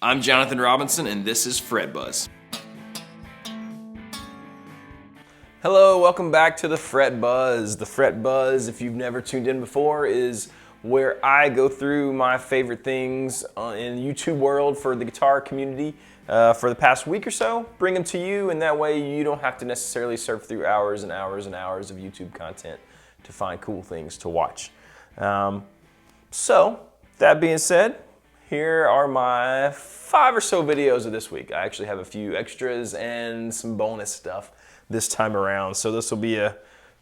I'm Jonathan Robinson, and this is Fret Buzz. Hello, welcome back to the Fret Buzz. The Fret Buzz, if you've never tuned in before, is where I go through my favorite things in the YouTube world for the guitar community for the past week or so, bring them to you, and that way you don't have to necessarily surf through hours and hours and hours of YouTube content to find cool things to watch. So, that being said, here are my 5 or so videos of this week. I actually have a few extras and some bonus stuff this time around, so this will be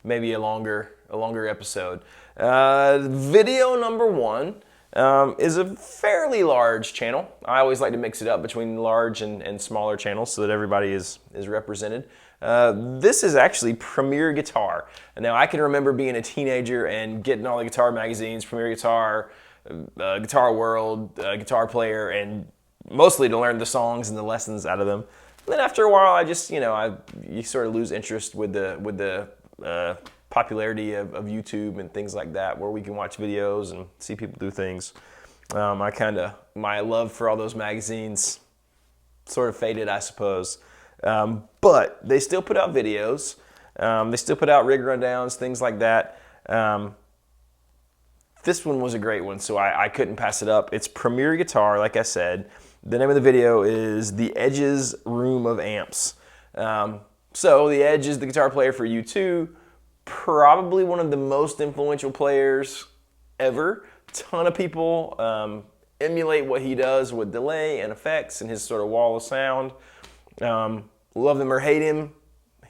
maybe a longer episode. Video number 1 is a fairly large channel. I always like to mix it up between large and smaller channels so that everybody is represented. This is actually Premier Guitar. Now, I can remember being a teenager and getting all the guitar magazines, Premier Guitar, Guitar World, Guitar Player, and mostly to learn the songs and the lessons out of them. And then after a while, I just, you sort of lose interest with the popularity of YouTube and things like that, where we can watch videos and see people do things. My love for all those magazines sort of faded, I suppose. But they still put out videos. They still put out rig rundowns, things like that. This one was a great one, so I couldn't pass it up. It's Premier Guitar, like I said. The name of the video is The Edge's Room of Amps. So The Edge is the guitar player for U2, probably one of the most influential players ever. Ton of people emulate what he does with delay and effects and his sort of wall of sound. Love him or hate him,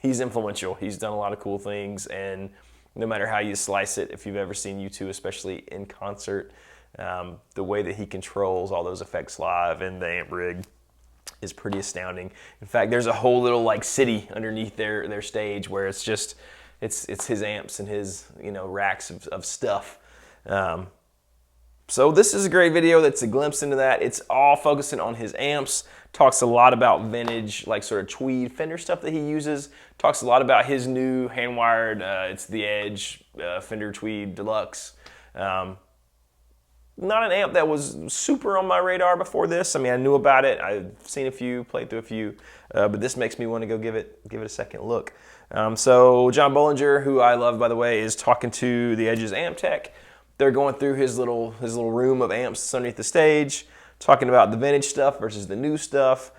he's influential. He's done a lot of cool things, and no matter how you slice it, if you've ever seen U2, especially in concert, the way that he controls all those effects live in the amp rig is pretty astounding. In fact, there's a whole little city underneath their stage where it's just it's his amps and his racks of stuff. So this is a great video that's a glimpse into that. It's all focusing on his amps. Talks a lot about vintage, sort of tweed Fender stuff that he uses. Talks a lot about his new hand-wired, it's the Edge Fender Tweed Deluxe. Not an amp that was super on my radar before this. I mean, I knew about it. I've seen a few, played through a few, but this makes me want to go give it a second look. So John Bollinger, who I love, by the way, is talking to the Edge's amp tech. They're going through his little room of amps underneath the stage, talking about the vintage stuff versus the new stuff,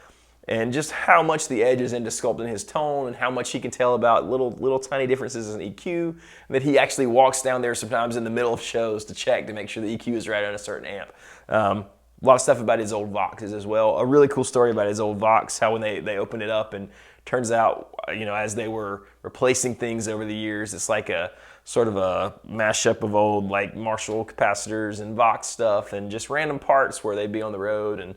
and just how much the Edge is into sculpting his tone and how much he can tell about little tiny differences in EQ, and that he actually walks down there sometimes in the middle of shows to check to make sure the EQ is right on a certain amp. A lot of stuff about his old Voxes as well. A really cool story about his old Vox, how when they opened it up, and turns out, as they were replacing things over the years, it's like a sort of a mashup of old Marshall capacitors and Vox stuff and just random parts where they'd be on the road, and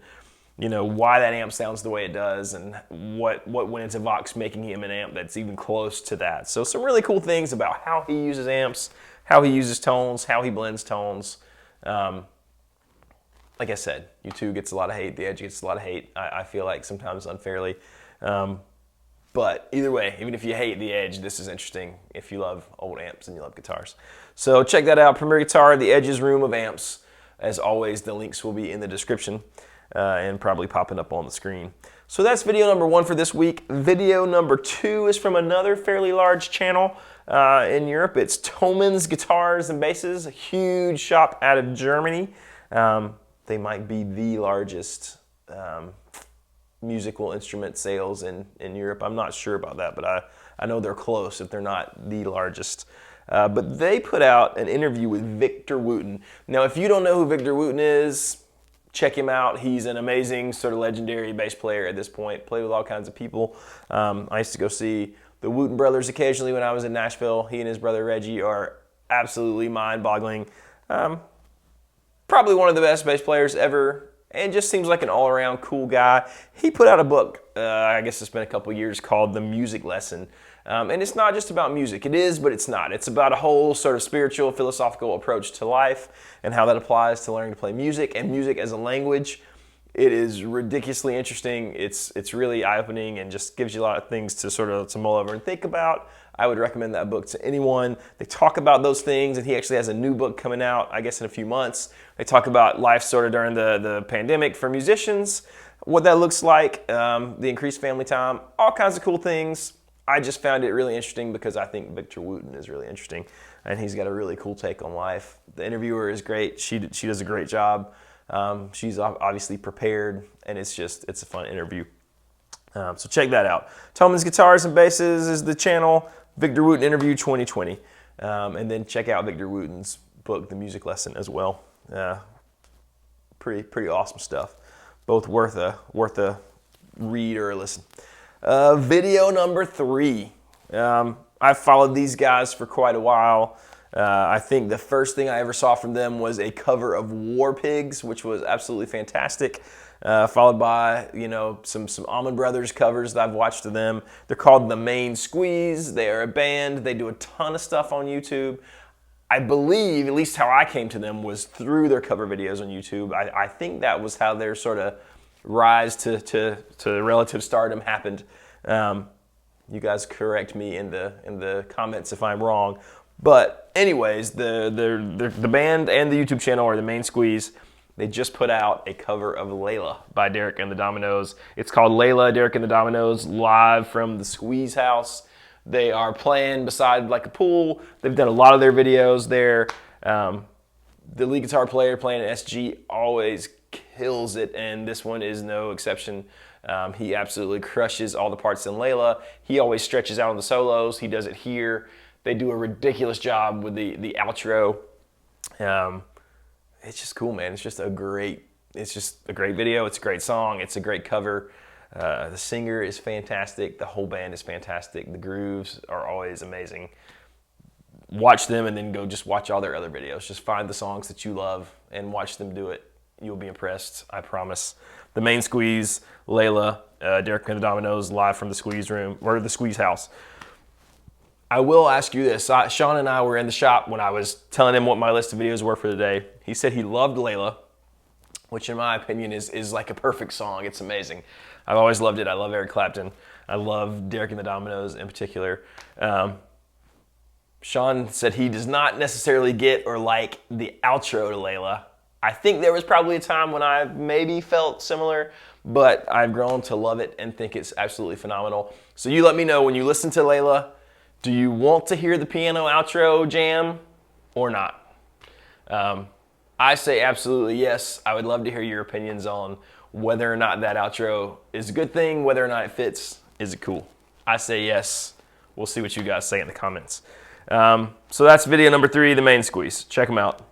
why that amp sounds the way it does, and what went into Vox making him an amp that's even close to that. So some really cool things about how he uses amps, how he uses tones, how he blends tones. Like I said, U2 gets a lot of hate, the Edge gets a lot of hate, I feel like sometimes unfairly. But either way, even if you hate the Edge, this is interesting if you love old amps and you love guitars. So check that out, Premier Guitar, The Edge's Room of Amps. As always, the links will be in the description and probably popping up on the screen. So that's video number 1 for this week. Video number 2 is from another fairly large channel in Europe. It's Thoman's Guitars and Basses, a huge shop out of Germany. They might be the largest musical instrument sales in Europe. I'm not sure about that, but I know they're close if they're not the largest. But they put out an interview with Victor Wooten. Now, if you don't know who Victor Wooten is, check him out. He's an amazing sort of legendary bass player at this point. Played with all kinds of people. I used to go see the Wooten brothers occasionally when I was in Nashville. He and his brother Reggie are absolutely mind-boggling. Probably one of the best bass players ever, and just seems like an all-around cool guy. He put out a book, I guess it's been a couple years, called The Music Lesson. And it's not just about music. It is, but it's not. It's about a whole sort of spiritual, philosophical approach to life and how that applies to learning to play music and music as a language. It is ridiculously interesting. It's really eye-opening and just gives you a lot of things to sort of mull over and think about. I would recommend that book to anyone. They talk about those things, and he actually has a new book coming out, I guess, in a few months. They talk about life sort of during the pandemic for musicians, what that looks like, the increased family time, all kinds of cool things. I just found it really interesting because I think Victor Wooten is really interesting, and he's got a really cool take on life. The interviewer is great. She does a great job. She's obviously prepared, and it's a fun interview. So check that out. Toman's Guitars and Basses is the channel. Victor Wooten Interview 2020. And then check out Victor Wooten's book, The Music Lesson, as well. Pretty awesome stuff. Both worth a read or a listen. Video number 3. I've followed these guys for quite a while. I think the first thing I ever saw from them was a cover of War Pigs, which was absolutely fantastic. Followed by, some Allman Brothers covers that I've watched of them. They're called The Main Squeeze. They are a band. They do a ton of stuff on YouTube. I believe, at least how I came to them, was through their cover videos on YouTube. I think that was how their sort of rise to relative stardom happened. You guys correct me in the comments if I'm wrong. But anyways, the band and the YouTube channel are The Main Squeeze. They just put out a cover of Layla by Derek and the Dominoes. It's called Layla, Derek and the Dominoes, live from the Squeeze house. They are playing beside like a pool. They've done a lot of their videos there. The lead guitar player playing at SG always kills it, and this one is no exception. He absolutely crushes all the parts in Layla. He always stretches out on the solos. He does it here. They do a ridiculous job with the outro. It's just cool, man. It's just a great video. It's a great song. It's a great cover. The singer is fantastic. The whole band is fantastic. The grooves are always amazing. Watch them and then go just watch all their other videos. Just find the songs that you love and watch them do it. You'll be impressed, I promise. The Main Squeeze, Layla, Derek and the Dominoes, live from the Squeeze room, or the Squeeze house. I will ask you this. Sean and I were in the shop when I was telling him what my list of videos were for the day. He said he loved Layla, which in my opinion is like a perfect song. It's amazing. I've always loved it. I love Eric Clapton. I love Derek and the Dominoes in particular. Sean said he does not necessarily get or like the outro to Layla. I think there was probably a time when I maybe felt similar, but I've grown to love it and think it's absolutely phenomenal. So you let me know when you listen to Layla, do you want to hear the piano outro jam or not? I say absolutely yes. I would love to hear your opinions on whether or not that outro is a good thing, whether or not it fits. Is it cool? I say yes. We'll see what you guys say in the comments. So that's video number 3, The Main Squeeze. Check them out.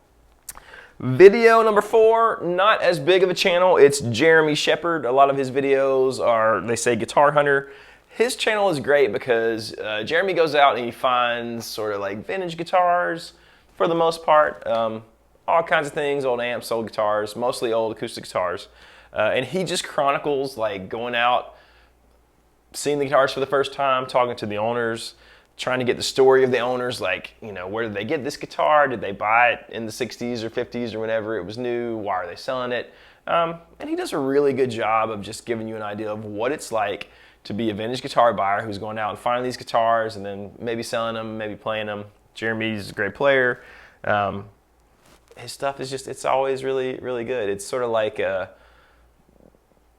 Video number 4, not as big of a channel. It's Jeremy Shepard. A lot of his videos are, they say, Guitar Hunter. His channel is great because Jeremy goes out and he finds sort of like vintage guitars for the most part. All kinds of things, old amps, old guitars, mostly old acoustic guitars. And he just chronicles like going out, seeing the guitars for the first time, talking to the owners, trying to get the story of the owners, like, where did they get this guitar? Did they buy it in the 60s or 50s or whenever it was new? Why are they selling it? And he does a really good job of just giving you an idea of what it's like to be a vintage guitar buyer who's going out and finding these guitars and then maybe selling them, maybe playing them. Jeremy's a great player. His stuff is just, it's always really, really good. It's sort of like a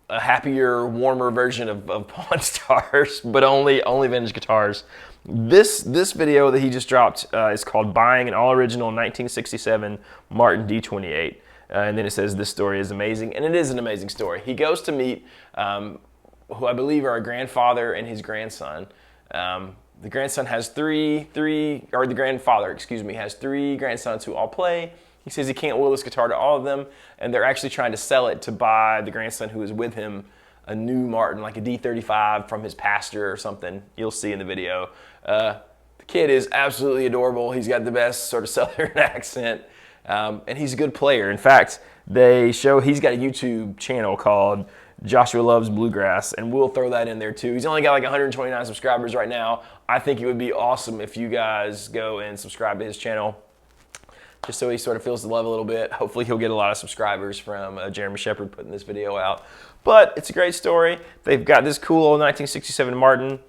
happier, warmer version of Pawn Stars, but only vintage guitars. This video that he just dropped is called Buying an All-Original 1967 Martin D28. And then it says, this story is amazing. And it is an amazing story. He goes to meet who I believe are a grandfather and his grandson. The grandson has the grandfather, excuse me, has 3 grandsons who all play. He says he can't will this guitar to all of them, and they're actually trying to sell it to buy the grandson who is with him a new Martin, like a D35 from his pastor or something. You'll see in the video. The kid is absolutely adorable. He's got the best sort of Southern accent, and he's a good player. In fact, they show he's got a YouTube channel called Joshua Loves Bluegrass, and we'll throw that in there too. He's only got like 129 subscribers right now. I think it would be awesome if you guys go and subscribe to his channel, just so he sort of feels the love a little bit. Hopefully he'll get a lot of subscribers from Jeremy Shepard putting this video out. But it's a great story. They've got this cool old 1967 Martin.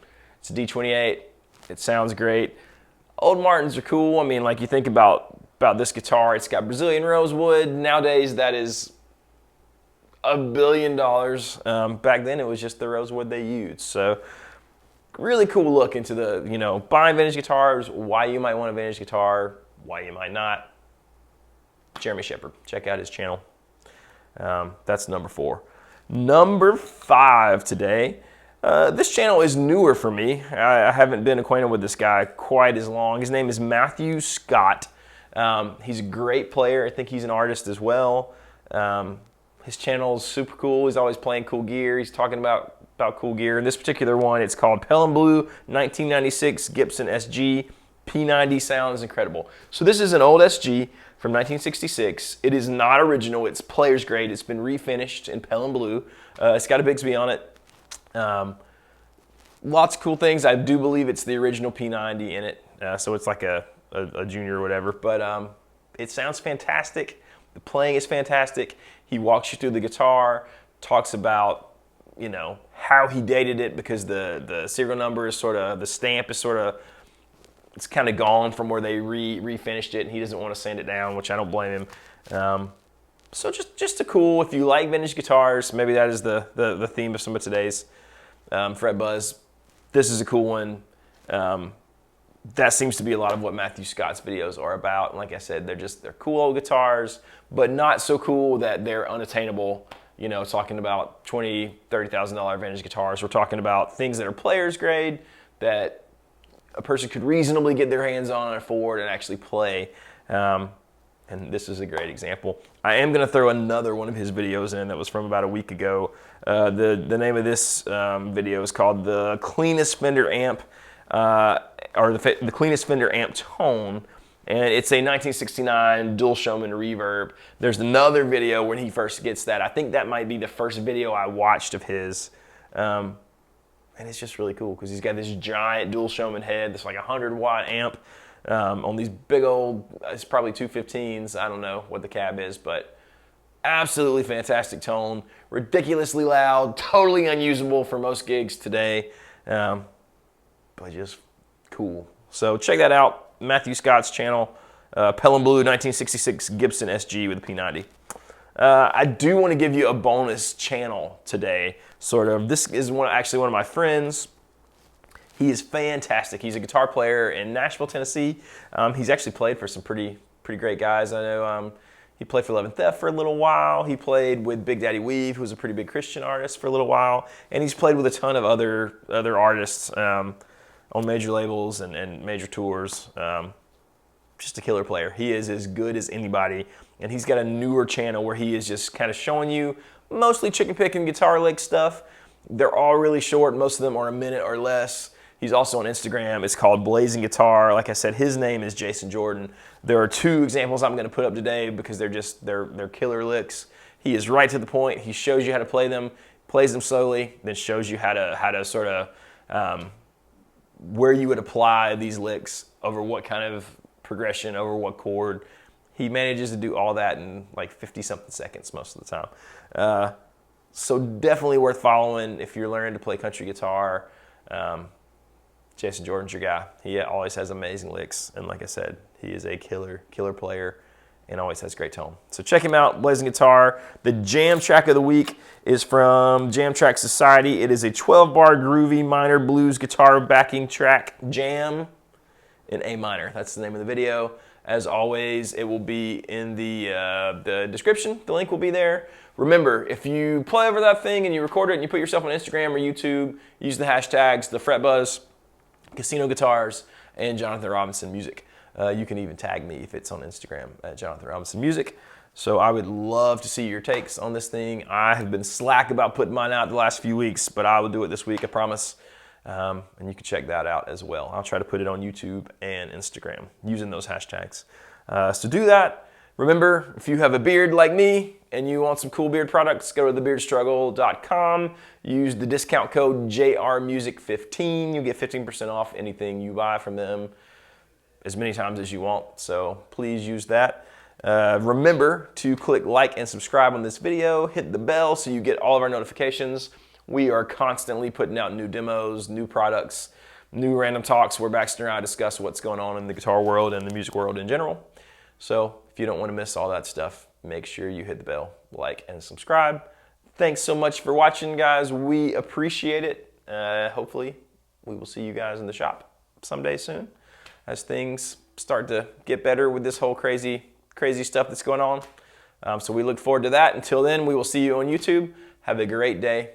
It's a D28. It sounds great. Old Martins are cool. I mean, like you think about this guitar, it's got Brazilian rosewood. Nowadays, that is $1 billion. Back then, it was just the rosewood they used. So really cool look into the, buying vintage guitars, why you might want a vintage guitar, why you might not. Jeremy Shepherd, check out his channel. That's number 4. Number 5 today. This channel is newer for me. I haven't been acquainted with this guy quite as long. His name is Matthew Scott. He's a great player. I think he's an artist as well. His channel is super cool. He's always playing cool gear. He's talking about cool gear. In this particular one, it's called Pale and Blue 1996 Gibson SG P90. Sounds incredible. So this is an old SG from 1966. It is not original. It's player's grade. It's been refinished in Pale and Blue. It's got a Bixby on it. Lots of cool things. I do believe it's the original P90 in it. So it's like a junior or whatever. But it sounds fantastic. The playing is fantastic. He walks you through the guitar, talks about, how he dated it, because the serial number is the stamp is it's kind of gone from where they refinished it, and he doesn't want to sand it down, which I don't blame him. So just a cool, if you like vintage guitars, maybe that is the theme of some of today's Fret Buzz. This is a cool one. That seems to be a lot of what Matthew Scott's videos are about. And like I said, they're cool old guitars, but not so cool that they're unattainable. Talking about $20,000, $30,000 vintage guitars. We're talking about things that are player's grade that a person could reasonably get their hands on and afford and actually play. And this is a great example. I am going to throw another one of his videos in that was from about a week ago. The name of this video is called The Cleanest Fender Amp, or the Cleanest Fender Amp Tone. And it's a 1969 dual Showman reverb. There's another video when he first gets that. I think that might be the first video I watched of his. And it's just really cool because he's got this giant dual Showman head, this like 100-watt amp on these big old, it's probably 215s. I don't know what the cab is, but absolutely fantastic tone. Ridiculously loud, totally unusable for most gigs today, but just cool. So check that out. Matthew Scott's channel, Pale and Blue 1966 Gibson SG with a P90. I do want to give you a bonus channel today, This is actually one of my friends. He is fantastic. He's a guitar player in Nashville, Tennessee. He's actually played for some pretty great guys. I know he played for Love and Theft for a little while. He played with Big Daddy Weave, who's a pretty big Christian artist, for a little while. And he's played with a ton of other artists on major labels and major tours. Just a killer player. He is as good as anybody. And he's got a newer channel where he is just kind of showing you mostly chicken picking guitar lick stuff. They're all really short. Most of them are a minute or less. He's also on Instagram. It's called Blazing Guitar. Like I said, his name is Jason Jordan. There are 2 examples I'm going to put up today because they're killer licks. He is right to the point. He shows you how to play them, plays them slowly, then shows you how to where you would apply these licks over what kind of progression, over what chord. He manages to do all that in like 50-something seconds most of the time. So definitely worth following if you're learning to play country guitar. Jason Jordan's your guy. He always has amazing licks, and like I said, he is a killer player and always has great tone. So check him out, Blazing Guitar. The jam track of the week is from Jam Track Society. It is a 12-bar groovy minor blues guitar backing track jam in A minor. That's the name of the video. As always, it will be in the description. The link will be there. Remember, if you play over that thing and you record it and you put yourself on Instagram or YouTube, use the hashtags, the Fret Buzz, Casino Guitars, and Jonathan Robinson Music. You can even tag me if it's on Instagram at Jonathan Robinson Music. So I would love to see your takes on this thing. I have been slack about putting mine out the last few weeks, but I will do it this week, I promise. And you can check that out as well. I'll try to put it on YouTube and Instagram using those hashtags. So do that. Remember, if you have a beard like me and you want some cool beard products, go to thebeardstruggle.com. Use the discount code JRMusic15. You get 15% off anything you buy from them as many times as you want. So please use that. Remember to click like and subscribe on this video. Hit the bell so you get all of our notifications. We are constantly putting out new demos, new products, new random talks where Baxter and I discuss what's going on in the guitar world and the music world in general. So if you don't want to miss all that stuff, make sure you hit the bell, like, and subscribe. Thanks so much for watching, guys. We appreciate it. Hopefully, we will see you guys in the shop someday soon as things start to get better with this whole crazy stuff that's going on. So we look forward to that. Until then, we will see you on YouTube. Have a great day.